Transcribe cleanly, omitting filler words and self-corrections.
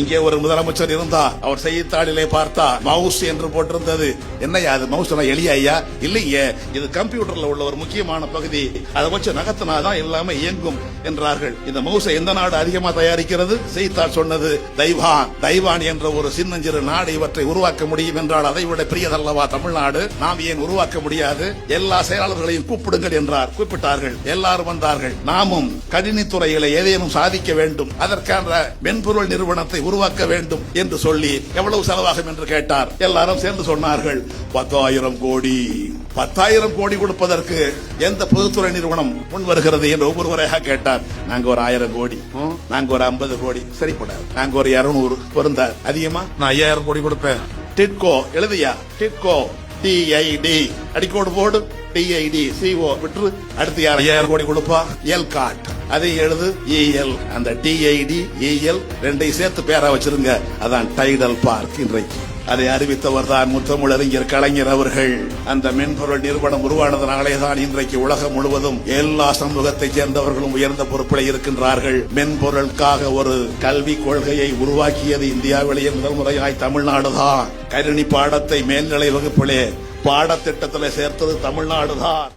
இங்கே ஒரு முதலமைச்சர் இருந்தா அவர் செய்தித்தாளிலே பார்த்தா மவுஸ் என்று போட்டிருந்தது. என்னையா அது மவுஸ் எளிய ஐயா? இல்லையே, இது கம்ப்யூட்டர்ல உள்ள ஒரு முக்கியமான பகுதி, அதை வச்சு நகத்தினாதான் எல்லாமே இயங்கும் என்றார்கள். இந்த மவுஸை எந்த நாடு அதிகமா தயாரிக்கிறது? செய்தித்தாள் சொன்னது தைவான் என்ற ஒரு சின்னஞ்சிறு நாடு இவற்றை உருவாக்க முடியும் என்றால் அதை விட பெரியதல்லவா தமிழ்நாடு? நாம் ஏன் உருவாக்க முடியாது? எல்லா செயலாளர்களையும் கூப்பிடுங்கள் என்றார். கூப்பிட்டார்கள், எல்லாரும் வந்தார்கள். நாமும் கணினித்துறையில ஏதேனும் சாதிக்க வேண்டும், அதற்கான மென்பொருள் நிறுவனத்தை உருவாக்க வேண்டும் என்று சொல்லி எவ்வளவு செலவாகும் என்று கேட்டார். எல்லாரும் சேர்ந்து சொன்னார்கள் 10,000 கோடி. 10,000 கோடி கொடுப்பதற்கு எந்த பொதுத்துறை நிறுவனம் முன் வருகிறது என்று ஒவ்வொருவராக கேட்டார். நாங்க ஒரு 1000 கோடி, நாங்க ஒரு 50 கோடி, சரிப்படாது, நாங்க ஒரு 200 பொருந்தார். அதிகமா நான் 5000 கோடி கொடுப்பேன். டிட்கோ எழுதியா? டிட்கோ TID அடிக்கோடு போடு, TID CO விட்டு அடுத்து யார் 5000 கோடி கொடுப்பா? எல்காட் அதை எழுது EL. அந்த TID EL ரெண்டையும் சேர்த்து பேரா வச்சிருங்க, அதான் டைடல் பார்க். இன்றைக்கு அதை அறிவித்தவர் தான் முத்தமிழறிஞர் கலைஞர் அவர்கள். அந்த மென்பொருள் நிறுவனம் உருவானதனாலே தான் இன்றைக்கு உலகம் முழுவதும் எல்லா சமூகத்தை சேர்ந்தவர்களும் உயர்ந்த பொறுப்பில் இருக்கின்றார்கள். மென்பொருளுக்காக ஒரு கல்வி கொள்கையை உருவாக்கியது இந்தியாவிலேயே முதல் முறையாய் தமிழ்நாடுதான். கணினி பாடத்தை மேல்நிலை வகுப்பிலே பாடத்திட்டத்தில் சேர்த்தது தமிழ்நாடுதான்.